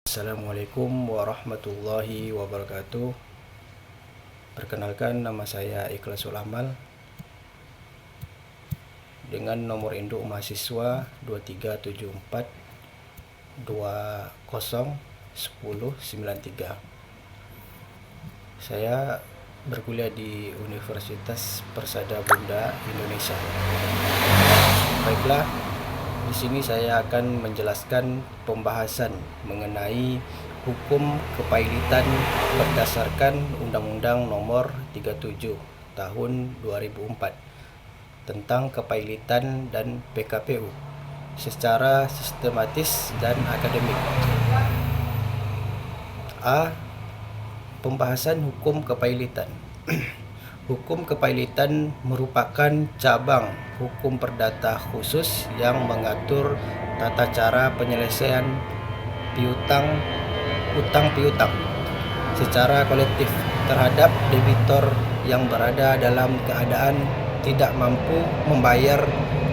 Assalamualaikum warahmatullahi wabarakatuh. Perkenalkan, nama saya Ikhlasul Amal dengan nomor induk mahasiswa 2374 201093. Saya berkuliah di Universitas Persada Bunda Indonesia. Baiklah, di sini saya akan menjelaskan pembahasan mengenai hukum kepailitan berdasarkan Undang-Undang Nomor 37 Tahun 2004 tentang kepailitan dan PKPU secara sistematis dan akademik. A. Pembahasan hukum kepailitan. Hukum kepailitan merupakan cabang hukum perdata khusus yang mengatur tata cara penyelesaian utang piutang secara kolektif terhadap debitor yang berada dalam keadaan tidak mampu membayar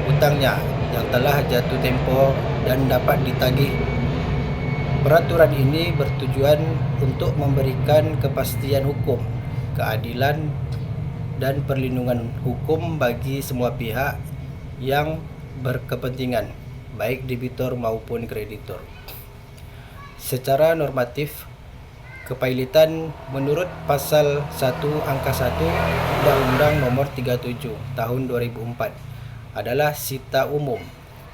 utangnya yang telah jatuh tempo dan dapat ditagih. Peraturan ini bertujuan untuk memberikan kepastian hukum, keadilan, dan perlindungan hukum bagi semua pihak yang berkepentingan, baik debitor maupun kreditor. Secara normatif, kepailitan menurut Pasal 1 Angka 1 Undang-Undang Nomor 37 Tahun 2004 adalah sita umum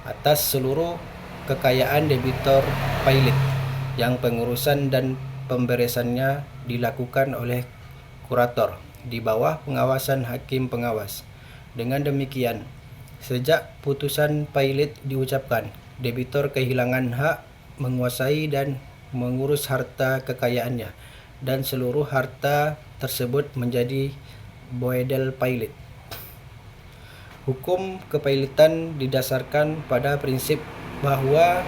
atas seluruh kekayaan debitor pailit yang pengurusan dan pemberesannya dilakukan oleh kurator di bawah pengawasan hakim pengawas. Dengan demikian, sejak putusan pailit diucapkan, debitor kehilangan hak menguasai dan mengurus harta kekayaannya, dan seluruh harta tersebut menjadi boedel pailit. Hukum kepailitan didasarkan pada prinsip bahwa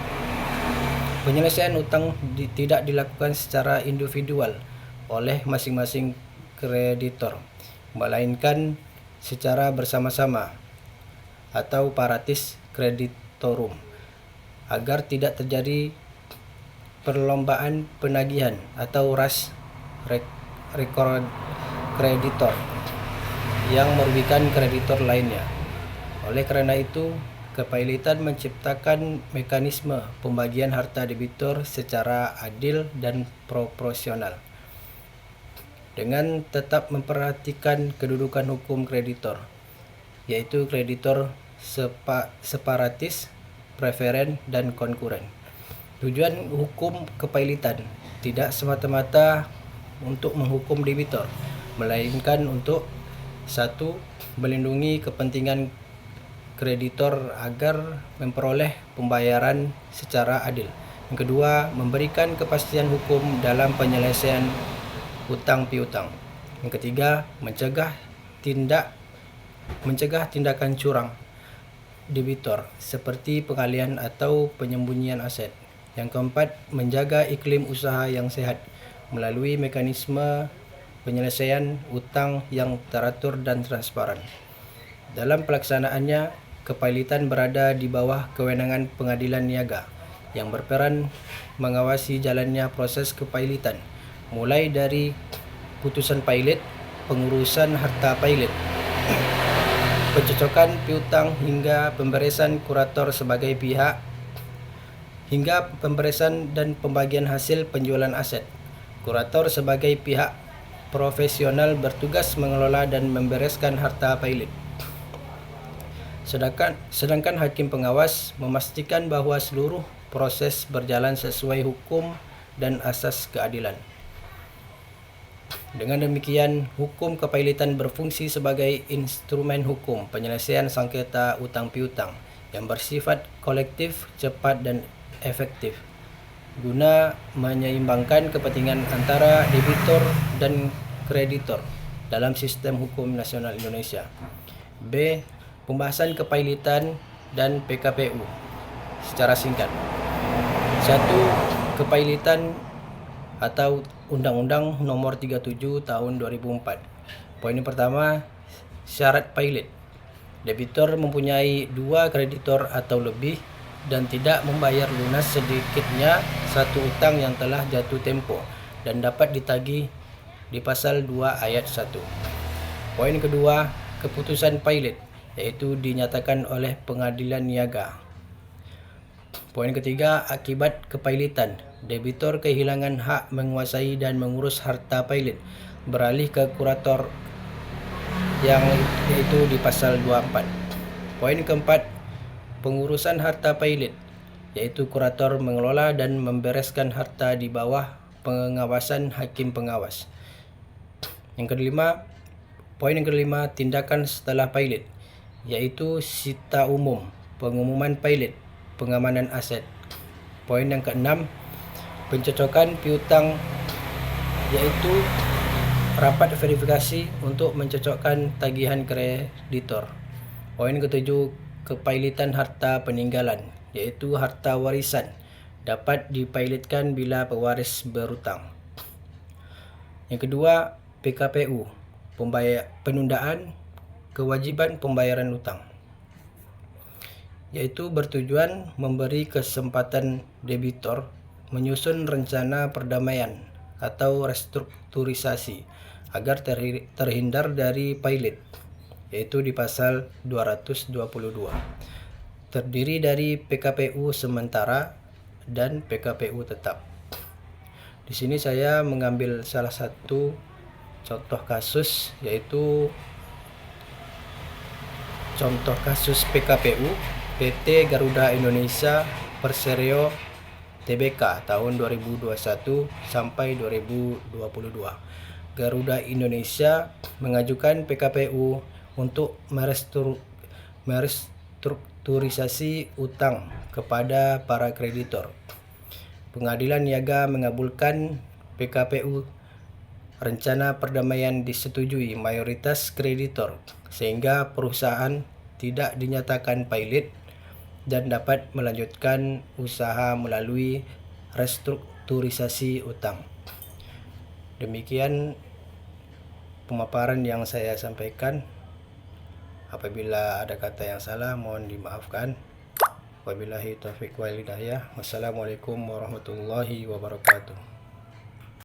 penyelesaian utang tidak dilakukan secara individual oleh masing-masing kreditor, melainkan secara bersama-sama atau paratis creditorum, agar tidak terjadi perlombaan penagihan atau rush record kreditor yang merugikan kreditor lainnya. Oleh karena itu, kepailitan menciptakan mekanisme pembagian harta debitor secara adil dan proporsional, dengan tetap memperhatikan kedudukan hukum kreditor, yaitu kreditor separatis, preferen, dan konkuren. Tujuan hukum kepailitan tidak semata-mata untuk menghukum debitor, melainkan untuk: 1. Melindungi kepentingan kreditor agar memperoleh pembayaran secara adil. Yang kedua, memberikan kepastian hukum dalam penyelesaian utang piutang. Yang ketiga, mencegah tindakan curang debitor seperti pengalihan atau penyembunyian aset. Yang keempat, menjaga iklim usaha yang sehat melalui mekanisme penyelesaian utang yang teratur dan transparan. Dalam pelaksanaannya, kepailitan berada di bawah kewenangan pengadilan niaga yang berperan mengawasi jalannya proses kepailitan, mulai dari putusan pailit, pengurusan harta pailit, pencocokan piutang hingga pemberesan kurator sebagai pihak, hingga pemberesan dan pembagian hasil penjualan aset. Kurator sebagai pihak profesional bertugas mengelola dan membereskan harta pailit. Sedangkan hakim pengawas memastikan bahwa seluruh proses berjalan sesuai hukum dan asas keadilan. Dengan demikian, hukum kepailitan berfungsi sebagai instrumen hukum penyelesaian sengketa utang piutang yang bersifat kolektif, cepat, dan efektif, guna menyeimbangkan kepentingan antara debitor dan kreditor dalam sistem hukum nasional Indonesia. B. Pembahasan kepailitan dan PKPU secara singkat. 1. Kepailitan atau Undang-Undang Nomor 37 Tahun 2004. Poin pertama, syarat pailit. Debitor mempunyai 2 kreditor atau lebih dan tidak membayar lunas sedikitnya satu utang yang telah jatuh tempo dan dapat ditagih di pasal 2 ayat 1. Poin kedua, keputusan pilot, yaitu dinyatakan oleh pengadilan niaga. Poin ketiga, akibat kepailitan, debitur kehilangan hak menguasai dan mengurus harta pilot beralih ke kurator yang yaitu di pasal 24. Poin keempat, pengurusan harta pilot, yaitu kurator mengelola dan membereskan harta di bawah pengawasan hakim pengawas. Poin yang kelima, tindakan setelah pilot, yaitu sita umum, pengumuman pilot, pengamanan aset. Poin yang keenam, pencocokan piutang, yaitu rapat verifikasi untuk mencocokkan tagihan kreditor. Poin ketujuh, kepailitan harta peninggalan, yaitu harta warisan dapat dipilotkan bila pewaris berhutang. Yang kedua, PKPU, penundaan kewajiban pembayaran hutang, yaitu bertujuan memberi kesempatan debitor menyusun rencana perdamaian atau restrukturisasi agar terhindar dari pilot, yaitu di pasal 222. Terdiri dari PKPU sementara dan PKPU tetap. Di sini saya mengambil salah satu contoh kasus, yaitu contoh kasus PKPU PT Garuda Indonesia Persero Tbk tahun 2021 sampai 2022. Garuda Indonesia mengajukan PKPU untuk merestrukturisasi utang kepada para kreditor. Pengadilan niaga mengabulkan PKPU. Rencana perdamaian disetujui mayoritas kreditor sehingga perusahaan tidak dinyatakan pilot dan dapat melanjutkan usaha melalui restrukturisasi utang. Demikian pemaparan yang saya sampaikan. Apabila ada kata yang salah mohon dimaafkan. Wabillahi taufiq wal hidayah. Wassalamualaikum warahmatullahi wabarakatuh.